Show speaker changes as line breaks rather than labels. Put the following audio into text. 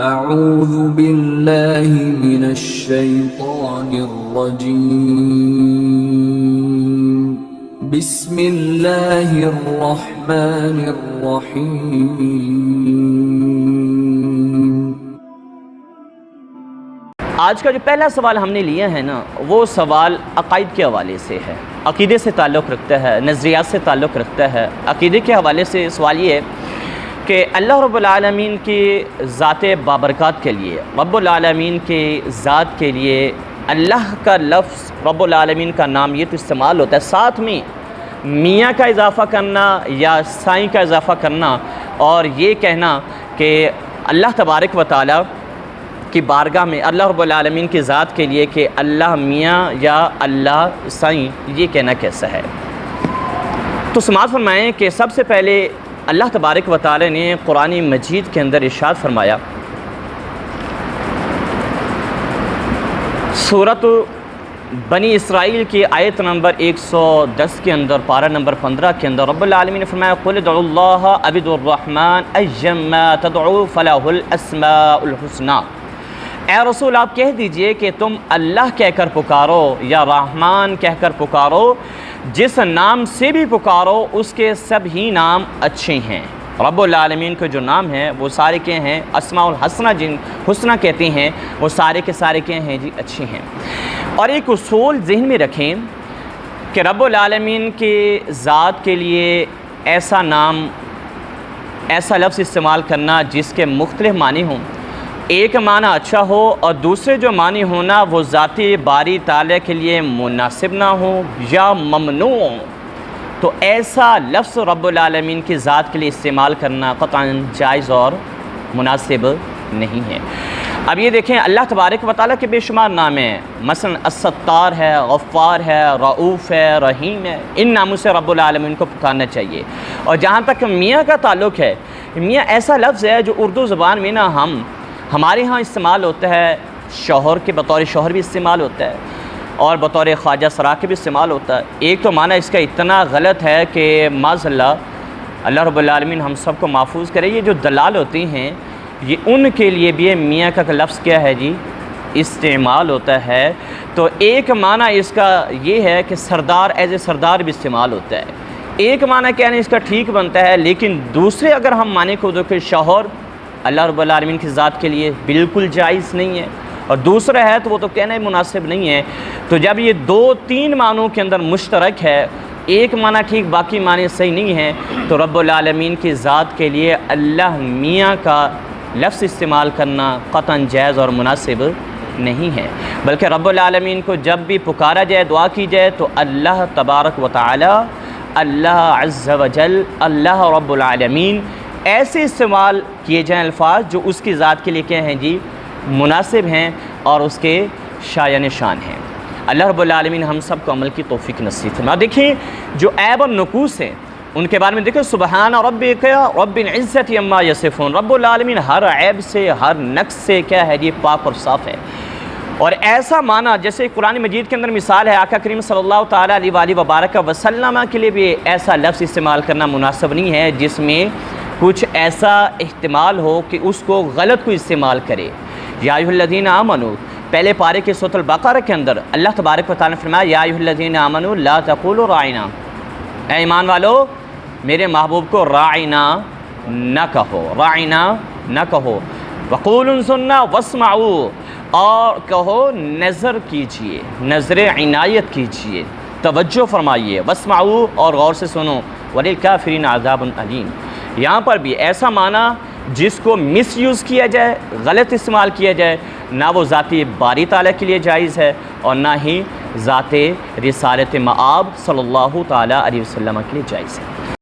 اعوذ باللہ من الشیطان الرجیم بسم اللہ الرحمن الرحیم۔
آج کا جو پہلا سوال ہم نے لیا ہے نا، وہ سوال عقائد کے حوالے سے ہے، عقیدے سے تعلق رکھتا ہے، نظریات سے تعلق رکھتا ہے۔ عقیدے کے حوالے سے سوال یہ ہے کہ اللہ رب العالمین کی ذات بابرکات کے لیے، رب العالمین کی ذات کے لیے اللہ کا لفظ، رب العالمین کا نام یہ تو استعمال ہوتا ہے، ساتھ میں میاں کا اضافہ کرنا یا سائیں کا اضافہ کرنا اور یہ کہنا کہ اللہ تبارک و تعالی کی بارگاہ میں اللہ رب العالمین کی ذات کے لیے کہ اللہ میاں یا اللہ سائیں، یہ کہنا کیسا ہے؟ تو سماعت فرمائیں کہ سب سے پہلے اللہ تبارک و تعالی نے قرآن مجید کے اندر ارشاد فرمایا، سورۃ بنی اسرائیل کی آیت نمبر 110 کے اندر، پارہ نمبر 15 کے اندر رب العالمین نے فرمایا قُلِ ادْعُوا اللَّهَ أَوِ ادْعُوا الرَّحْمَنَ أَيَّمَّا تَدْعُوا فَلَهُ الْأَسْمَاءُ الْحُسْنَى۔ اے رسول آپ کہہ دیجئے کہ تم اللہ کہہ کر پکارو یا رحمان کہہ کر پکارو، جس نام سے بھی پکارو اس کے سب ہی نام اچھے ہیں۔ رب العالمین کے جو نام ہیں وہ سارے کے ہیں اسماء الحسنہ، جن حسنہ کہتے ہیں، وہ سارے کے سارے کے ہیں جی اچھے ہیں۔ اور ایک اصول ذہن میں رکھیں کہ رب العالمین کی ذات کے لیے ایسا نام، ایسا لفظ استعمال کرنا جس کے مختلف معنی ہوں، ایک معنی اچھا ہو اور دوسرے جو معنی ہونا وہ ذاتی باری تعالیٰ کے لیے مناسب نہ ہو یا ممنوع ہو، تو ایسا لفظ رب العالمین کی ذات کے لیے استعمال کرنا قطعاً جائز اور مناسب نہیں ہے۔ اب یہ دیکھیں اللہ تبارک و تعالیٰ کے بے شمار نام ہیں، مثلا الستار ہے، غفار ہے، رؤوف ہے، رحیم ہے، ان ناموں سے رب العالمین کو پکارنا چاہیے۔ اور جہاں تک میاں کا تعلق ہے، میاں ایسا لفظ ہے جو اردو زبان میں نا ہمارے ہاں استعمال ہوتا ہے، شوہر کے بطور شوہر بھی استعمال ہوتا ہے اور بطور خواجہ سرا کے بھی استعمال ہوتا ہے۔ ایک تو معنی اس کا اتنا غلط ہے کہ معاذ اللہ رب العالمین ہم سب کو محفوظ کرے۔ یہ جو دلال ہوتی ہیں یہ ان کے لیے بھی میاں کا لفظ کیا ہے جی استعمال ہوتا ہے۔ تو ایک معنی اس کا یہ ہے کہ سردار، ایز اے سردار بھی استعمال ہوتا ہے۔ ایک معنی کہنا اس کا ٹھیک بنتا ہے، لیکن دوسرے اگر ہم معنی کو دیکھیں شوہر اللہ رب العالمین کی ذات کے لیے بالکل جائز نہیں ہے، اور دوسرا ہے تو وہ تو کہنا ہی مناسب نہیں ہے۔ تو جب یہ دو تین معنوں کے اندر مشترک ہے، ایک معنی ٹھیک باقی معنی صحیح نہیں ہے، تو رب العالمین کی ذات کے لیے اللہ میاں کا لفظ استعمال کرنا قطعاً جائز اور مناسب نہیں ہے، بلکہ رب العالمین کو جب بھی پکارا جائے، دعا کی جائے، تو اللہ تبارک و تعالی، اللہ عز و جل، اللہ رب العالمین ایسے استعمال کیے جائیں الفاظ جو اس کی ذات کے لیے کیا ہیں جی مناسب ہیں اور اس کے شایان شان ہیں۔ اللہ رب العالمین ہم سب کو عمل کی توفیق نصیب فرمائے۔ دیکھیں جو عیب اور نقوص ہیں ان کے بارے میں دیکھیں، سبحان ربک رب العزت عما یصفون، رب العالمین ہر عیب سے، ہر نقص سے کیا ہے جی پاک اور صاف ہے۔ اور ایسا معنی جیسے قرآن مجید کے اندر مثال ہے، آقا کریم صلی اللہ تعالیٰ علیہ وآلہ وبارک وسلم کے لیے بھی ایسا لفظ استعمال کرنا مناسب نہیں ہے جس میں کچھ ایسا احتمال ہو کہ اس کو غلط کو استعمال کرے۔ یا ایھا الذین آمنوا، پہلے پارے کے سورۃ البقرہ کے اندر اللہ تبارک و تعالیٰ نے فرمایا یا ایھا الذین آمنوا لا تقولوا راعنا، اے ایمان والو میرے محبوب کو راعنا نہ کہو، راعنا نہ کہو، وقولوا انظرنا واسمعوا، اور کہو نظر کیجئے، نظر عنایت کیجئے، توجہ فرمائیے، واسمعوا اور غور سے سنو، وللکافرین عذاب علیم۔ یہاں پر بھی ایسا معنی جس کو مس یوز کیا جائے، غلط استعمال کیا جائے، نہ وہ ذاتی باری تعالیٰ کے لیے جائز ہے اور نہ ہی ذات رسالت مآب صلی اللہ تعالیٰ علیہ وسلم کے لیے جائز ہے۔